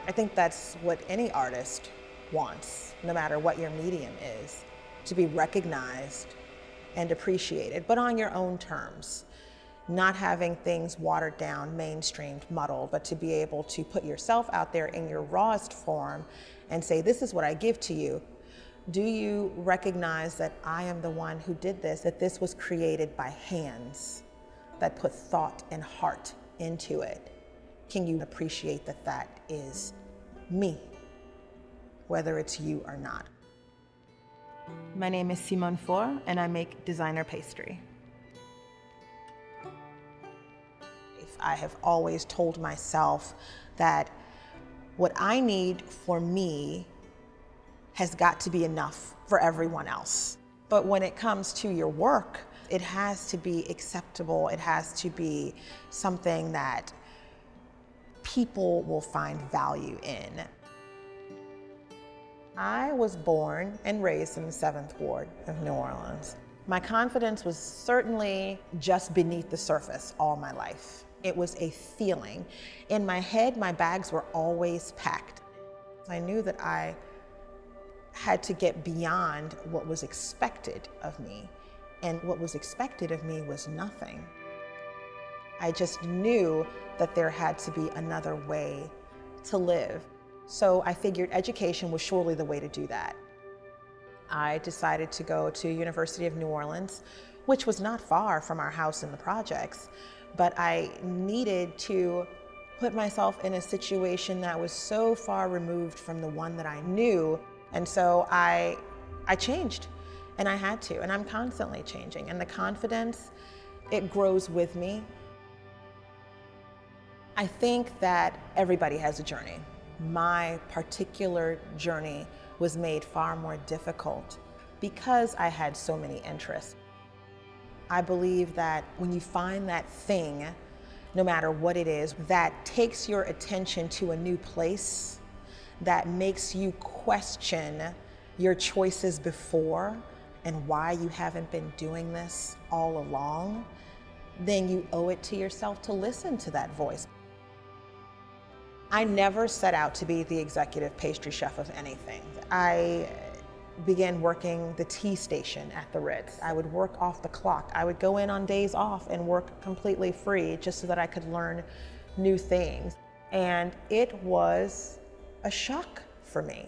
I think that's what any artist wants, no matter what your medium is, to be recognized and appreciated, but on your own terms. Not having things watered down, mainstreamed, muddled, but to be able to put yourself out there in your rawest form and say, this is what I give to you. Do you recognize that I am the one who did this, that this was created by hands that put thought and heart into it? Can you appreciate that that is me, whether it's you or not? My name is Simone Faure, and I make designer pastry. I have always told myself that what I need for me has got to be enough for everyone else. But when it comes to your work, it has to be acceptable. It has to be something that people will find value in. I was born and raised in the 7th Ward of New Orleans. My confidence was certainly just beneath the surface all my life. It was a feeling. In my head, my bags were always packed. I knew that I had to get beyond what was expected of me, and what was expected of me was nothing. I just knew that there had to be another way to live. So I figured education was surely the way to do that. I decided to go to University of New Orleans, which was not far from our house in the projects, but I needed to put myself in a situation that was so far removed from the one that I knew. And so I changed, and I had to, and I'm constantly changing. And the confidence, it grows with me. I think that everybody has a journey. My particular journey was made far more difficult because I had so many interests. I believe that when you find that thing, no matter what it is, that takes your attention to a new place, that makes you question your choices before and why you haven't been doing this all along, then you owe it to yourself to listen to that voice. I never set out to be the executive pastry chef of anything. I began working the tea station at the Ritz. I would work off the clock. I would go in on days off and work completely free just so that I could learn new things. And it was a shock for me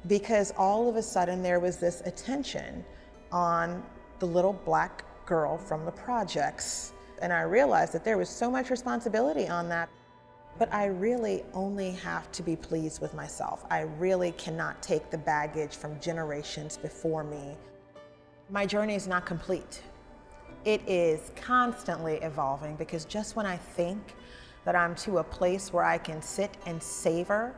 because all of a sudden there was this attention on the little black girl from the projects. And I realized that there was so much responsibility on that. But I really only have to be pleased with myself. I really cannot take the baggage from generations before me. My journey is not complete. It is constantly evolving because just when I think that I'm to a place where I can sit and savor,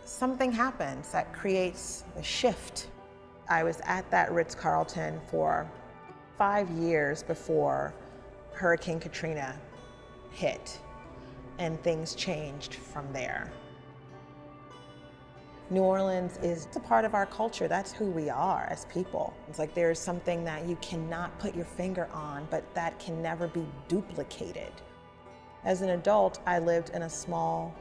something happens that creates a shift. I was at that Ritz-Carlton for 5 years before Hurricane Katrina hit, and things changed from there. New Orleans is a part of our culture. That's who we are as people. It's like there's something that you cannot put your finger on, but that can never be duplicated. As an adult, I lived in a small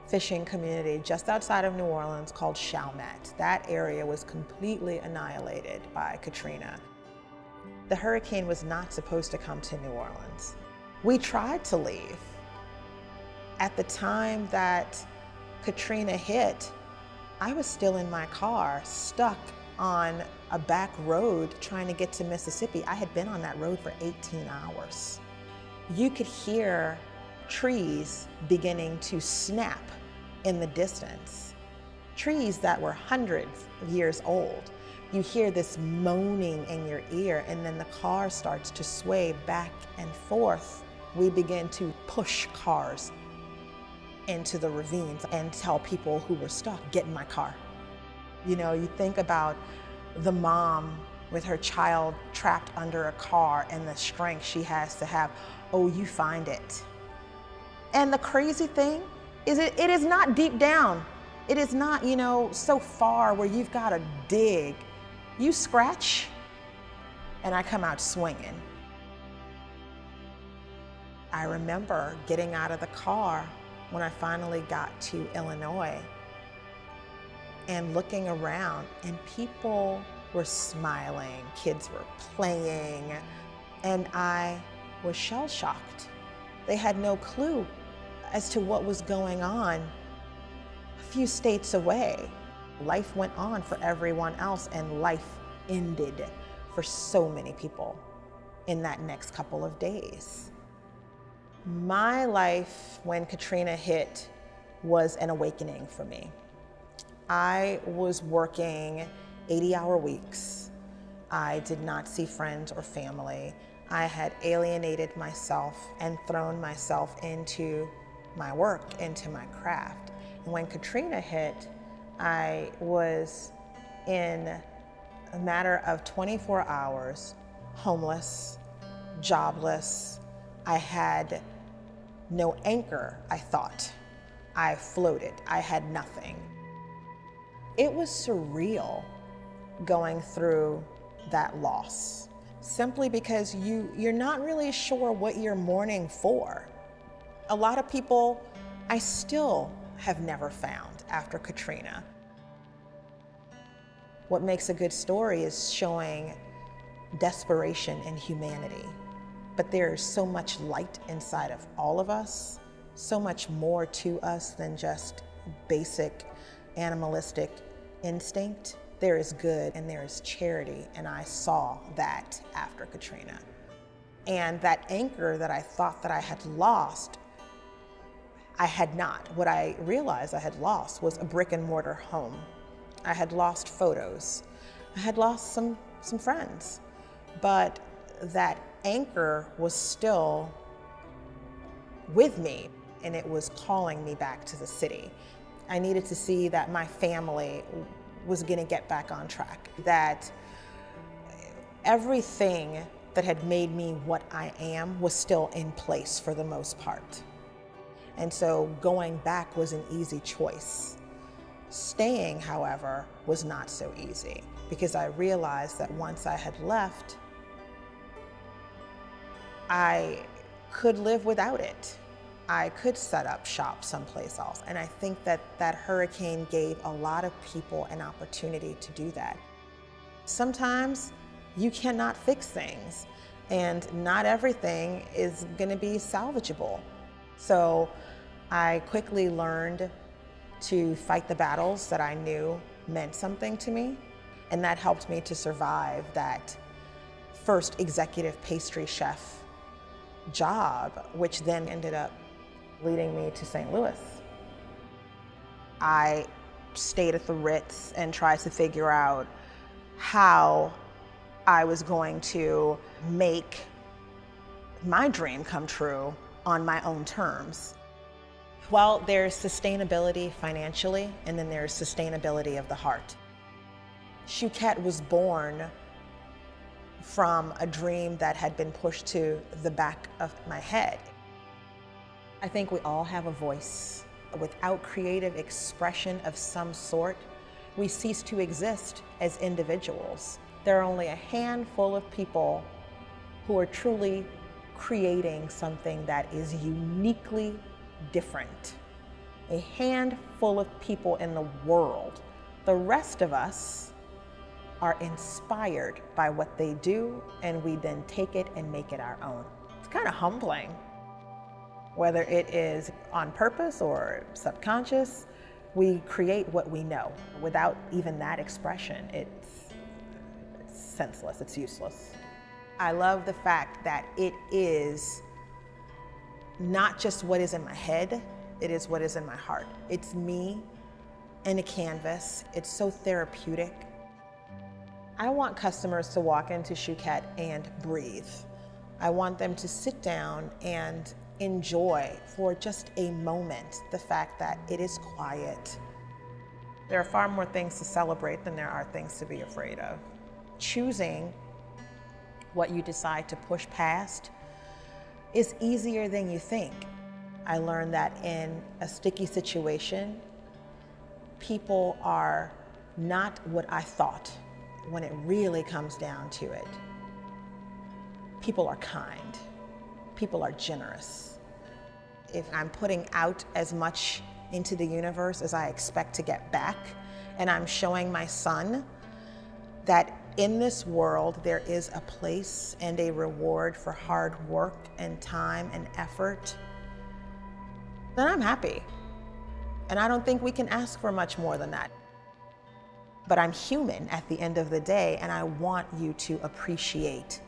fishing community just outside of New Orleans called Chalmette. That area was completely annihilated by Katrina. The hurricane was not supposed to come to New Orleans. We tried to leave. At the time that Katrina hit, I was still in my car, stuck on a back road trying to get to Mississippi. I had been on that road for 18 hours. You could hear trees beginning to snap in the distance. Trees that were hundreds of years old. You hear this moaning in your ear, and then the car starts to sway back and forth. We begin to push cars into the ravines and tell people who were stuck, get in my car. You know, you think about the mom with her child trapped under a car and the strength she has to have. Oh, you find it. And the crazy thing is it is not deep down. It is not, you know, so far where you've got to dig. You scratch and I come out swinging. I remember getting out of the car when I finally got to Illinois and looking around, and people were smiling, kids were playing, and I was shell-shocked. They had no clue as to what was going on a few states away. Life went on for everyone else, and life ended for so many people in that next couple of days. My life, when Katrina hit, was an awakening for me. I was working 80-hour weeks. I did not see friends or family. I had alienated myself and thrown myself into my work, into my craft. And when Katrina hit, I was in a matter of 24 hours, homeless, jobless. I had no anchor, I thought. I floated, I had nothing. It was surreal going through that loss, simply because you're not really sure what you're mourning for. A lot of people I still have never found after Katrina. What makes a good story is showing desperation and humanity. But there is so much light inside of all of us, so much more to us than just basic animalistic instinct. There is good and there is charity, and I saw that after Katrina. And that anchor that I thought that I had lost, I had not. What I realized I had lost was a brick and mortar home. I had lost photos. I had lost some friends. But that anchor was still with me, and it was calling me back to the city. I needed to see that my family was gonna get back on track, that everything that had made me what I am was still in place for the most part. And so going back was an easy choice. Staying, however, was not so easy, because I realized that once I had left, I could live without it. I could set up shop someplace else. And I think that that hurricane gave a lot of people an opportunity to do that. Sometimes you cannot fix things, and not everything is gonna be salvageable. So I quickly learned to fight the battles that I knew meant something to me, and that helped me to survive that first executive pastry chef job, which then ended up leading me to St. Louis. I stayed at the Ritz and tried to figure out how I was going to make my dream come true on my own terms. Well, there's sustainability financially, and then there's sustainability of the heart. Chouquette was born from a dream that had been pushed to the back of my head. I think we all have a voice. Without creative expression of some sort, we cease to exist as individuals. There are only a handful of people who are truly creating something that is uniquely different. A handful of people in the world. The rest of us are inspired by what they do, and we then take it and make it our own. It's kind of humbling. Whether it is on purpose or subconscious, we create what we know. Without even that expression, it's senseless, it's useless. I love the fact that it is not just what is in my head, it is what is in my heart. It's me and a canvas. It's so therapeutic. I want customers to walk into Chouquette and breathe. I want them to sit down and enjoy for just a moment the fact that it is quiet. There are far more things to celebrate than there are things to be afraid of. Choosing what you decide to push past is easier than you think. I learned that in a sticky situation, people are not what I thought when it really comes down to it. People are kind. People are generous. If I'm putting out as much into the universe as I expect to get back, and I'm showing my son that in this world there is a place and a reward for hard work and time and effort, then I'm happy. And I don't think we can ask for much more than that. But I'm human at the end of the day, and I want you to appreciate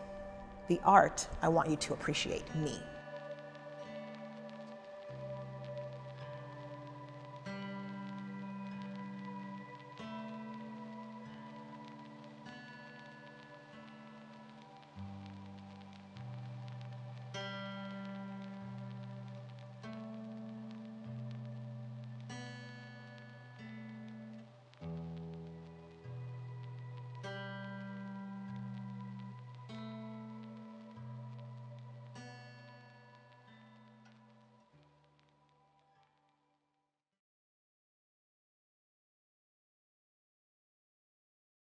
the art. I want you to appreciate me.